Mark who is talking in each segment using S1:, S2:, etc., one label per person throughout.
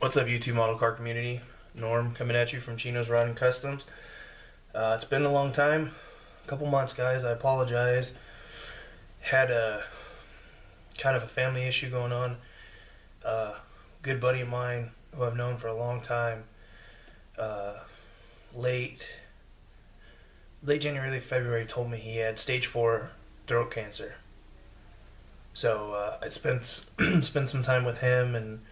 S1: What's up, YouTube model car community? Norm coming at you from Chino's Rod and Customs. It's been a long time, a couple months, guys. I apologize. Had a kind of a family issue going on. Good buddy of mine who I've known for a long time. Late January, late February, told me he had stage 4 throat cancer. So I spent some time with him and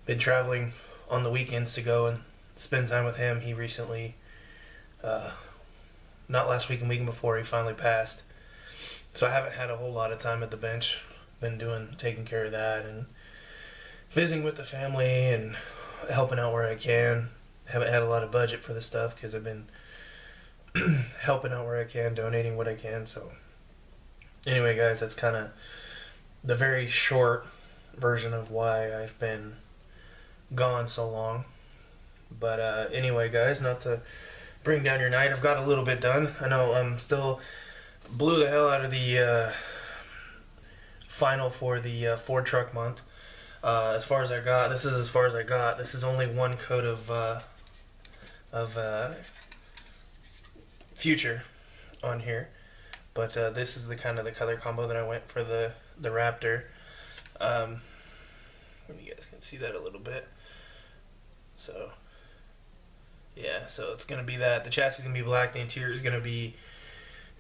S1: been traveling on the weekends to go and spend time with him. He recently, not last week and weekend before, he finally passed. So I haven't had a whole lot of time at the bench. Been taking care of that and visiting with the family and helping out where I can. Haven't had a lot of budget for this stuff because I've been helping out where I can, donating what I can. So anyway, guys, that's kind of the very short version of why I've been gone so long. But anyway, guys, not to bring down your night, I've got a little bit done. I know I'm still blew the hell out of the final for the Ford truck month. As far as I got, this is as far as I got. This is only one coat of Future on here, but this is the kind of the color combo that I went for the Raptor. You guys can see that a little bit. So yeah, so it's gonna be that. The chassis is gonna be black. The interior is gonna be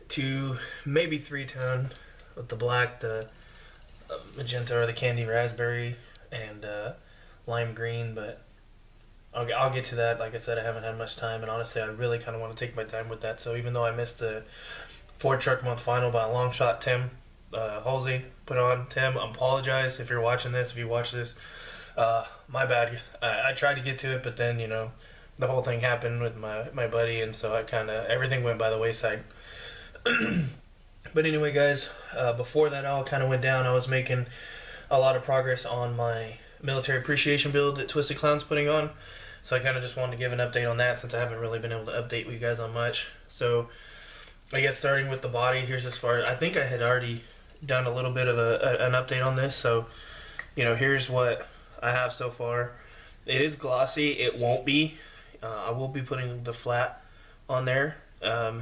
S1: 2, maybe 3-tone with the black, the magenta or the candy raspberry, and lime green. But I'll get to that. Like I said, I haven't had much time, and honestly, I really kind of want to take my time with that. So even though I missed the Ford Truck Month final by a long shot, Tim Halsey put on. Tim, I apologize if you're watching this. If you watch this, my bad. I tried to get to it, but then the whole thing happened with my buddy, and so I kind of everything went by the wayside. But anyway, guys, before that all kind of went down, I was making a lot of progress on my military appreciation build that Twisted Clown's putting on. So I kind of just wanted to give an update on that since I haven't really been able to update you guys on much. So I guess starting with the body, here's as far as I think I had already done a little bit of an update on this. So here's what I have so far. It is glossy. It won't be. I will be putting the flat on there. I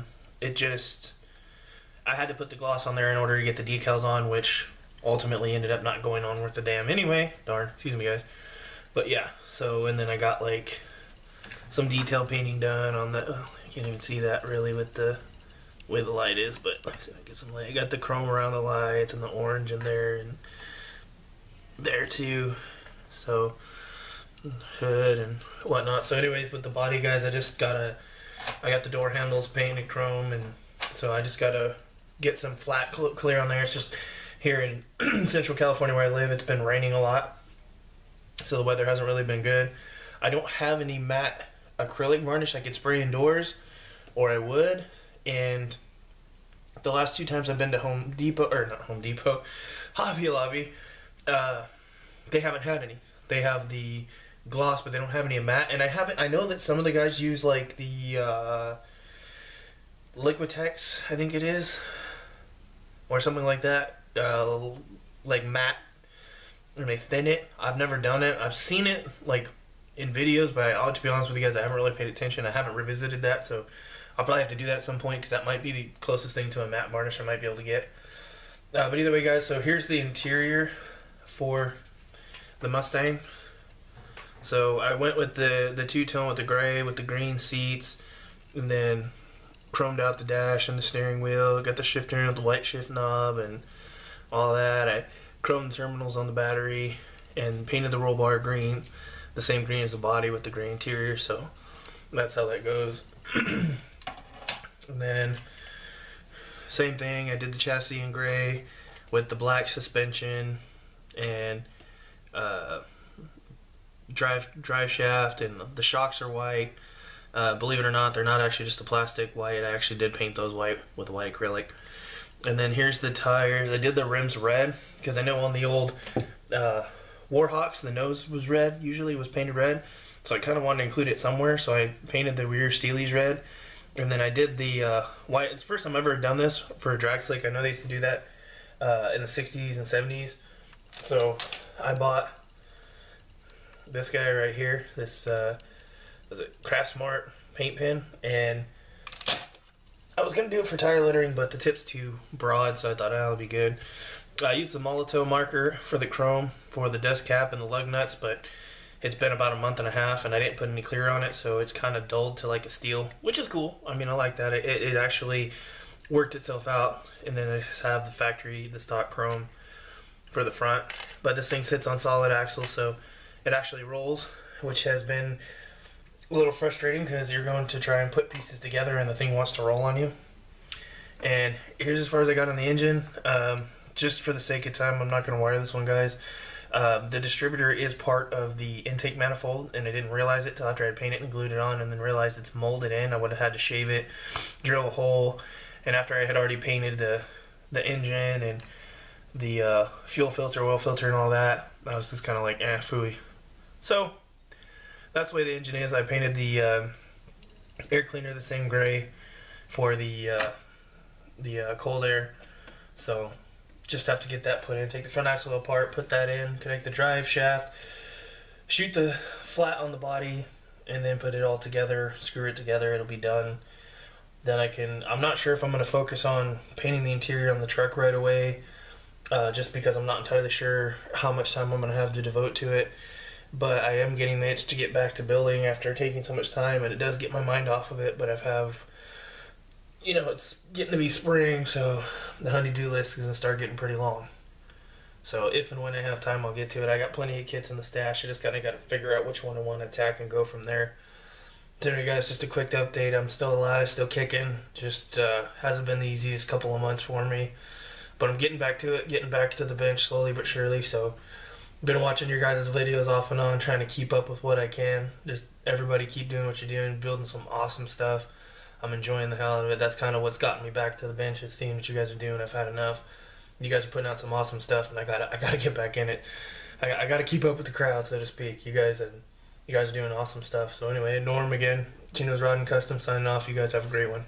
S1: had to put the gloss on there in order to get the decals on, which ultimately ended up not going on worth a damn anyway. Darn, excuse me, guys. But yeah, so, and then I got like some detail painting done on the, you can't even see that really with the way the light is, but like I said, I get some light. I got the chrome around the lights and the orange in there and there too. So, hood and whatnot. So anyways, with the body, guys, I got the door handles painted chrome, and so I just gotta get some flat clear on there. It's just here in Central California where I live, it's been raining a lot, so the weather hasn't really been good. I don't have any matte acrylic varnish I could spray indoors, or I would. And the last 2 times I've been to Hobby Lobby, they haven't had any. They have the gloss, but they don't have any matte. And I know that some of the guys use like the Liquitex, I think it is, or something like that, like matte, and they thin it. I've never done it. I've seen it like in videos, but to be honest with you guys, I haven't really paid attention. I haven't revisited that, so I'll probably have to do that at some point because that might be the closest thing to a matte varnish I might be able to get. But either way, guys, so here's the interior for the Mustang. So I went with the 2-tone with the gray, with the green seats, and then chromed out the dash and the steering wheel. Got the shifter with the white shift knob and all that. I chromed the terminals on the battery and painted the roll bar green, the same green as the body with the gray interior. So that's how that goes. And then same thing, I did the chassis in gray with the black suspension and drive shaft, and the shocks are white. Believe it or not, they're not actually just a plastic white. I actually did paint those white with white acrylic. And then here's the tires. I did the rims red because I know on the old Warhawks the nose was red, usually was painted red, so I kind of wanted to include it somewhere, so I painted the rear Steelies red. And then I did the white. It's the first time I've ever done this for a drag slick. I know they used to do that in the 60s and 70s. So I bought this guy right here, this was it Craftsmart paint pen, and I was gonna do it for tire lettering, but the tip's too broad, so I thought that'll be good. I used the Molotow marker for the chrome for the dust cap and the lug nuts, but it's been about a month and a half, and I didn't put any clear on it, so it's kind of dulled to like a steel, which is cool. I mean, I like that. It actually worked itself out, and then I just have the factory, the stock chrome for the front. But this thing sits on solid axles, so it actually rolls, which has been a little frustrating because you're going to try and put pieces together and the thing wants to roll on you. And here's as far as I got on the engine. Just for the sake of time, I'm not going to wire this one, guys. The distributor is part of the intake manifold, and I didn't realize it till after I painted it and glued it on, and then realized it's molded in. I would have had to shave it, drill a hole, and after I had already painted the engine and the fuel filter, oil filter, and all that, I was just kind of like, phooey. So that's the way the engine is. I painted the air cleaner the same gray for the cold air, so just have to get that put in. Take the front axle apart, put that in, connect the drive shaft, shoot the flat on the body, and then put it all together, screw it together, it'll be done. Then I'm not sure if I'm going to focus on painting the interior on the truck right away, just because I'm not entirely sure how much time I'm going to have to devote to it. But I am getting the itch to get back to building after taking so much time, and it does get my mind off of it, but it's getting to be spring, so the honey-do list is going to start getting pretty long. So if and when I have time, I'll get to it. I got plenty of kits in the stash. I just kind of got to figure out which one I want to attack and go from there. So anyway, guys, just a quick update. I'm still alive, still kicking. Just hasn't been the easiest couple of months for me. But I'm getting back to it, getting back to the bench slowly but surely. So been watching your guys' videos off and on, trying to keep up with what I can. Just everybody keep doing what you're doing, building some awesome stuff. I'm enjoying the hell out of it. That's kind of what's gotten me back to the bench, is seeing what you guys are doing. I've had enough. You guys are putting out some awesome stuff, and I gotta get back in it. I gotta keep up with the crowd, so to speak. You guys are doing awesome stuff. So anyway, Norm again, Chino's Rod and Custom signing off. You guys have a great one.